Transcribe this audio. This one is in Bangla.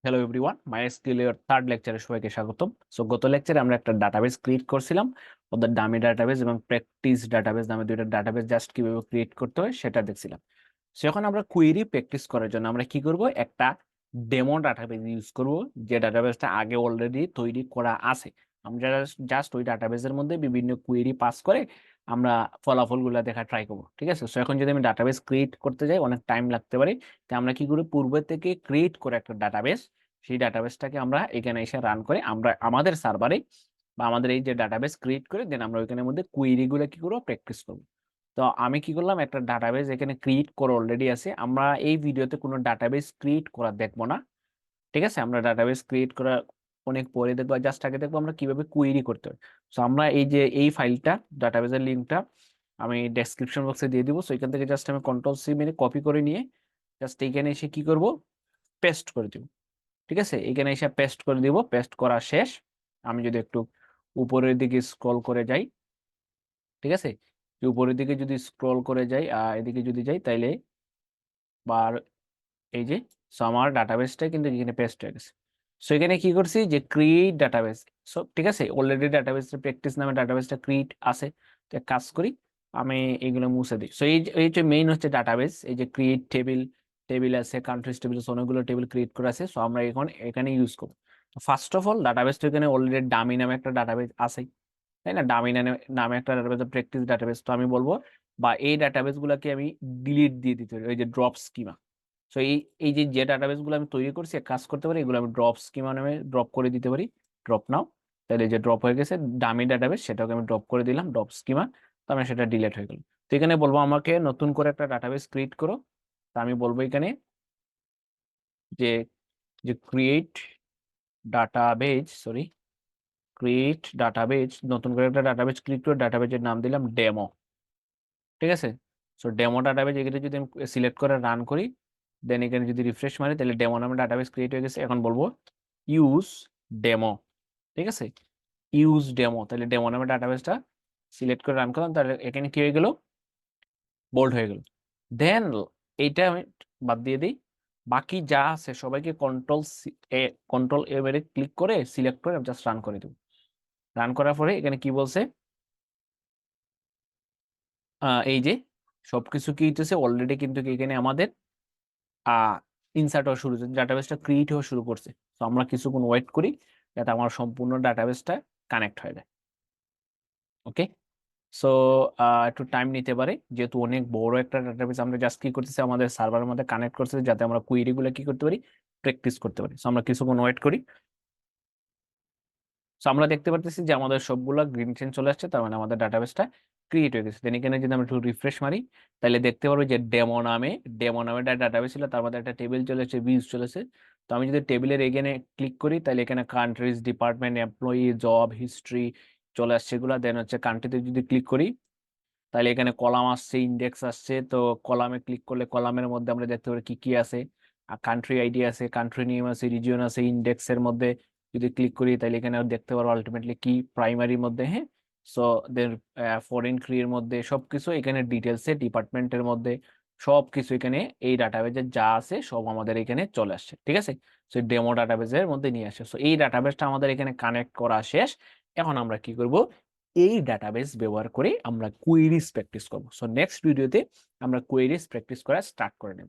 হ্যালো এভরিওয়ান, MySQL এর থার্ড লেকচারে সবাইকে স্বাগতম। সো গত লেকচারে আমরা একটা ডাটাবেস ক্রিয়েট করছিলাম, ওদের ডামি ডাটাবেস এবং প্র্যাকটিস ডাটাবেস নামে দুইটা ডাটাবেস জাস্ট কিভাবে ক্রিয়েট করতে হয় সেটা দেখছিলাম। সো এখন আমরা কুয়েরি প্র্যাকটিস করার জন্য আমরা কি করব, একটা ডেমো ডাটাবেস ইউজ করব, যে ডাটাবেসটা আগে অলরেডি তৈরি করা আছে। আমরা জাস্ট ওই ডাটাবেসের মধ্যে বিভিন্ন কুয়েরি পাস করে আমরা ফলাফলগুলো দেখা ট্রাই করবো, ঠিক আছে। সো এখন যদি আমি ডাটাবেস ক্রিয়েট করতে যাই অনেক টাইম লাগতে পারে, তাই আমরা কি করি, পূর্বে থেকে ক্রিয়েট করে একটা ডাটাবেস, সেই ডাটাবেসটাকে আমরা এখানে এসে রান করে আমরা আমাদের সার্ভারে বা আমাদের এই যে ডাটাবেস ক্রিয়েট করে দেন আমরা ওইখানের মধ্যে কুয়েরি গুলো কি করবো, প্র্যাকটিস করবো। তো আমি কি করলাম, একটা ডাটাবেস এখানে ক্রিয়েট করা অলরেডি আছে। আমরা এই ভিডিওতে কোনো ডাটাবেস ক্রিয়েট করা দেখবো না, ঠিক আছে। আমরা ডাটাবেস ক্রিয়েট করা অনেক পরে দেখবো, জাস্ট আগে দেখবো আমরা কিভাবে কুয়েরি করতে হয়। তো আমরা এই যে এই ফাইলটা, ডাটাবেসের লিঙ্কটা আমি ডেসক্রিপশন বক্সে দিয়ে দিব। সো এখান থেকে জাস্ট আমি কন্ট্রোল-সি মেরে কপি করে নিয়ে জাস্ট এইখানে এসে কি করব, পেস্ট করে দিব, ঠিক আছে। এখানে এসে পেস্ট করে দিব। পেস্ট করা শেষ। আমি যদি একটু উপরের দিকে স্ক্রল করে যাই, ঠিক আছে, উপরের দিকে যদি স্ক্রল করে যাই এদিকে যদি যাই তাইলে বার এই যে, সো আমার ডাটাবেসটা কিন্তু এখানে পেস্ট হয়ে গেছে। সো এখানে কি করছি যে ক্রিয়েট ডাটাবেস। সো ঠিক আছে, অলরেডি ডাটাবেসটা প্র্যাকটিস নামে ডাটাবেসটা ক্রিয়েট আছে। তো এক কাজ করি, আমি এগুলো মুছে দিই। সো এই যে মেইন হচ্ছে ডাটাবেস, এই যে ক্রিয়েট টেবিল, টেবিল আছে, কান্ট্রিজ টেবিল আছে, অনেকগুলো টেবিল ক্রিয়েট করা আছে। সো আমরা এখন এখানে ইউজ করব। তো ফার্স্ট অফ অল ডাটাবেসটা এখানে অলরেডি ডামি নামে একটা ডাটাবেস আছে, তাই না। ডামি নামে একটা ডাটাবেস, প্র্যাকটিস ডাটাবেস। তো আমি বলবো বা এই ডাটাবেস গুলাকে আমি ডিলিট দিয়ে দিতে পারি, ওই যে ড্রপ স্কিমা। সো এই এই যে ডাটাবেস গুলো আমি তৈরি করছি, এক কাজ করতে পারি, এগুলো আমি ড্রপ স্কিমা নামে ড্রপ করে দিতে পারি। ড্রপ নাও, তাহলে যে ড্রপ হয়ে গেছে ডামি ডাটাবেস, সেটাকে আমি ড্রপ করে দিলাম, ড্রপ স্কিমা। তো আমি সেটা ডিলিট হয়ে গেল। তো এখানে বলবো আমাকে নতুন করে একটা ডাটাবেস ক্রিয়েট করো। তো আমি বলবো এখানে যে যে create database, sorry, create database, নতুন করে একটা ডাটাবেজ ক্রিয়েট করে ডাটাবেজের নাম দিলাম ডেমো, ঠিক আছে। সো ডেমো ডাটাবেজ এখানে যদি আমি সিলেক্ট করে রান করি, দেন এখানে যদি রিফ্রেশ মারি তাহলে ডেমো নামে ডাটাবেস ক্রিয়েট হয়ে গেছে। এখন বলবো ইউজ ডেমো, ঠিক আছে, ইউজ ডেমো। তাহলে ডেমো নামে ডাটাবেসটা সিলেক্ট করে রান করলাম, তাহলে এখানে কি হয়ে গেল, বোল্ড হয়ে গেল। দেন এইটা আমি বাদ দিয়ে দিই, বাকি যা আছে সবাইকে কন্ট্রোল এ মেরে ক্লিক করে সিলেক্ট করে জাস্ট রান করে দেবো। রান করার পরে এখানে কি বলছে, এই যে সবকিছু কি হইতেছে অলরেডি, কিন্তু এখানে আমাদের ইনসার্ট হওয়া শুরু হচ্ছে, ডাটাবেসটা ক্রিয়েট হওয়া শুরু করছে। তো আমরা কিছুক্ষণ ওয়েট করি যাতে আমার সম্পূর্ণ ডাটাবেসটা কানেক্ট হয়ে যায়। ওকে, সো একটু টাইম নিতে পারে, যেহেতু অনেক বড় একটা ডাটাবেস। আমরা জাস্ট কি করতেছি, আমাদের সার্ভারের মধ্যে কানেক্ট করতেছি যাতে আমরা কুয়েরি গুলো কি করতে পারি, প্র্যাকটিস করতে পারি। সো আমরা কিছুক্ষণ ওয়েট করি। সো আমরা দেখতে পারতেছি যে আমাদের সবগুলো গ্রিন চেঞ্জ চলে আসছে, তার মানে আমাদের ডাটাবেসটা ক্রিয়েট হয়ে গেছে। দেন এখানে যদি আমরা একটু রিফ্রেশ মারি তাহলে দেখতে পারবো যে ডেমো নামে একটা ডাটাবেস ছিল, তার মধ্যে একটা টেবিল চলেছে, ভিউজ চলেছে। তো আমি যদি টেবিলের এখানে ক্লিক করি তাহলে এখানে countries, department, employee, job history চলে আসছে এগুলা। দেন হচ্ছে কান্ট্রিতে যদি ক্লিক করি তাহলে এখানে কলাম আসছে, ইন্ডেক্স আসছে। তো কলামে ক্লিক করলে কলামের মধ্যে আমরা দেখতে পারি কি কি আছে, আর কান্ট্রি আইডি আছে, কান্ট্রি নেম আছে, রিজিয়ন আছে। ইন্ডেক্সের মধ্যে যদি ক্লিক করি তাহলে এখানে দেখতে পারবো আলটিমেটলি কি, প্রাইমারির মধ্যে, হ্যাঁ। সো দেন ফরেন ক্রিয়ের মধ্যে সবকিছু এখানে ডিটেলসে, ডিপার্টমেন্টের মধ্যে সবকিছু এখানে এই ডাটাবেজে যা আছে সব আমাদের এখানে চলে আসছে, ঠিক আছে। সো ডেমো ডাটাবেজের মধ্যে নিয়ে আসে। সো এই ডাটাবেসটা আমাদের এখানে কানেক্ট করা শেষ। এখন আমরা কি করব, এই ডাটাবেস ব্যবহার করে আমরা কুয়েরিজ প্র্যাকটিস করব। সো নেক্সট ভিডিওতে আমরা কুয়েরিজ প্র্যাকটিস করা স্টার্ট করে নেব।